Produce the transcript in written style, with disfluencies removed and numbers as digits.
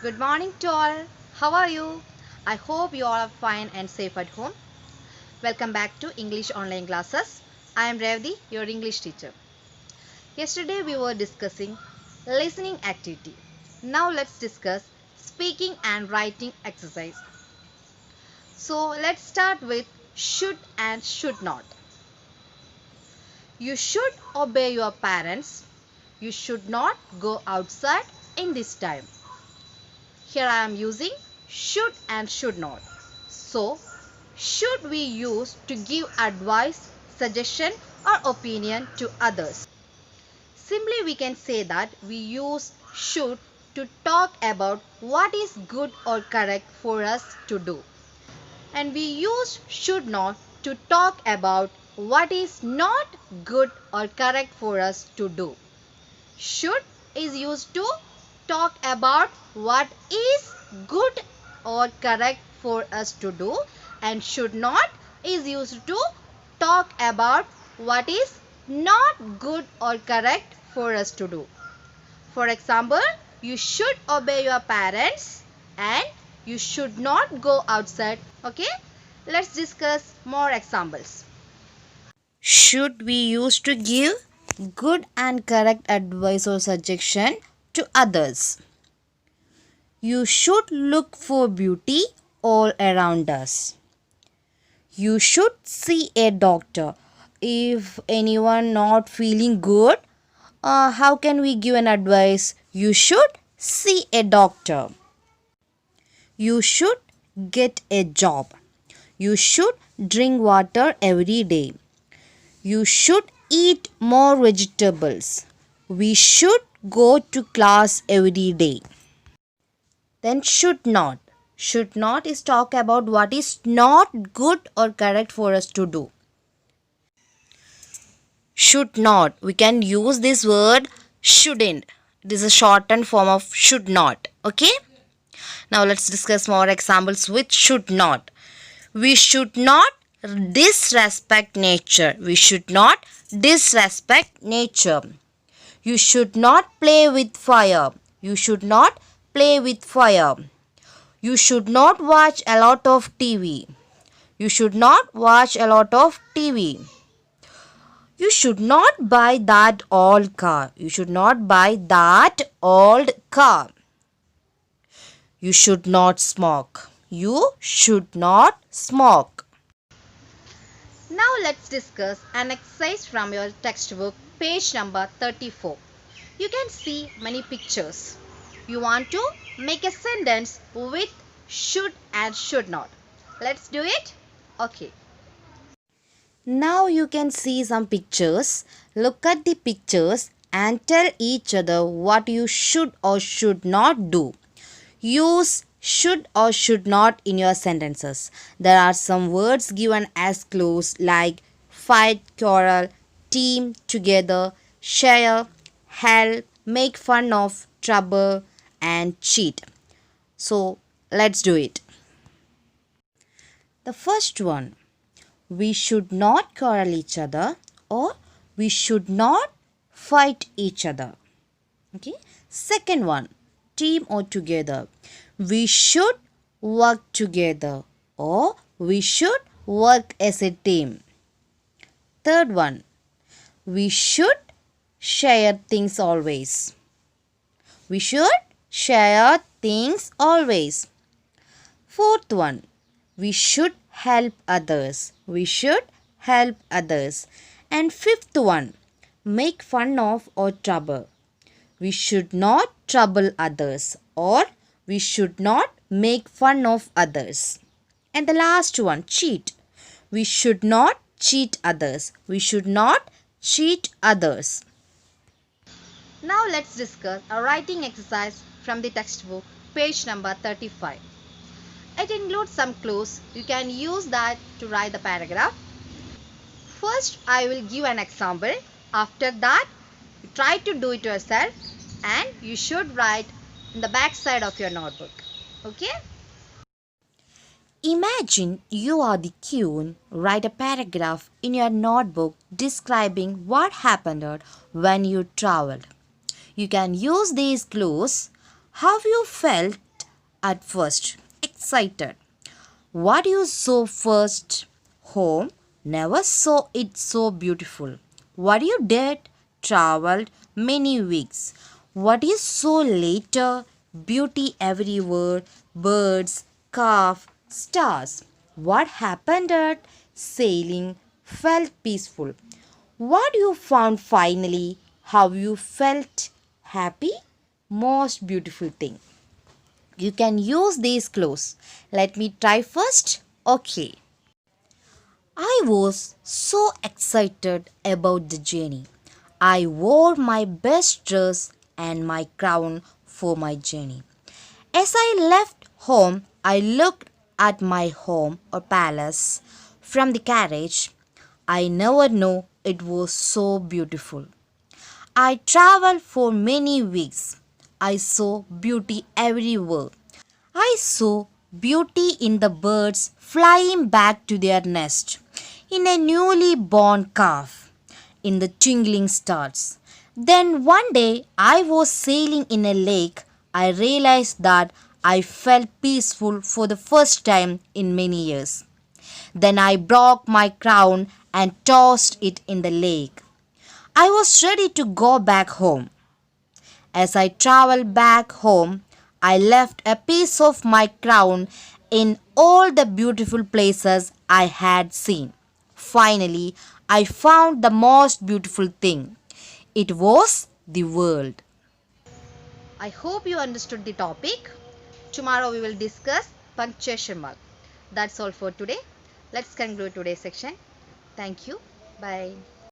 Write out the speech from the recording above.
Good morning to all. How are you? I hope you all are fine and safe at home. Welcome back to English online classes. I am Revdi, your English teacher. Yesterday we were discussing listening activity. Now let's discuss speaking and writing exercise. So let's start with should and should not. You should obey your parents. You should not go outside in this time. Here I am using should and should not. So, should we use to give advice, suggestion or opinion to others? Simply we can say that we use should to talk about what is good or correct for us to do. And we use should not to talk about what is not good or correct for us to do. Should is used to talk about what is good or correct for us to do, and should not is used to talk about what is not good or correct for us to do. For example, you should obey your parents and you should not go outside. Okay, let's discuss more examples. Should we use to give good and correct advice or suggestion to others? You should look for beauty all around us. You should see a doctor. If anyone not feeling good, how can we give an advice? You should see a doctor. You should get a job. You should drink water every day. You should eat more vegetables. We should go to class every day. Then should not. Should not is talk about what is not good or correct for us to do. Should not. We can use this word shouldn't. It is a shortened form of should not. Okay? Now let's discuss more examples with should not. We should not disrespect nature. We should not disrespect nature. You should not play with fire. You should not play with fire. You should not watch a lot of TV. You should not watch a lot of TV. You should not buy that old car. You should not buy that old car. You should not smoke. You should not smoke. Now let's discuss an exercise from your textbook, page number 34. You can see many pictures. You want to make a sentence with should and should not. Let's do it. Okay. Now you can see some pictures. Look at the pictures and tell each other what you should or should not do. Use should or should not in your sentences. There are some words given as clues like fight, quarrel, team, together, share, help, make fun of, trouble, and cheat. So let's do it. The first one, we should not quarrel each other or we should not fight each other. Okay. Second one, team or together. We should work together or we should work as a team. Third one, we should share things always. We should share things always. Fourth one, we should help others. We should help others. And fifth one, make fun of or trouble. We should not trouble others or we should not make fun of others. And the last one, cheat. We should not cheat others. We should not cheat others. Now let's discuss a writing exercise from the textbook, page number 35. It includes some clues. You can use that to write the paragraph. First, I will give an example. After that, you try to do it yourself and you should write in the back side of your notebook. Okay? Imagine you are the queen. Write a paragraph in your notebook describing what happened when you traveled. You can use these clues. How you felt at first, excited. What you saw first home never saw it so beautiful. What you did traveled many weeks. What you saw later beauty everywhere, birds, calf, stars. What happened at sailing felt peaceful. What you found finally, how you felt happy, most beautiful thing. You can use these clues. Let me try first. Okay. I was so excited about the journey. I wore my best dress and my crown for my journey. As I left home, I looked at my home or palace from the carriage. I never knew it was so beautiful. I traveled for many weeks. I saw beauty everywhere. I saw beauty in the birds flying back to their nest, in a newly born calf, in the twinkling stars. Then one day I was sailing in a lake. I realized that I felt peaceful for the first time in many years. Then I broke my crown and tossed it in the lake. I was ready to go back home. As I traveled back home, I left a piece of my crown in all the beautiful places I had seen. Finally, I found the most beautiful thing. It was the world. I hope you understood the topic. Tomorrow we will discuss punctuation mark. That's all for today. Let's conclude today's section. Thank you. Bye.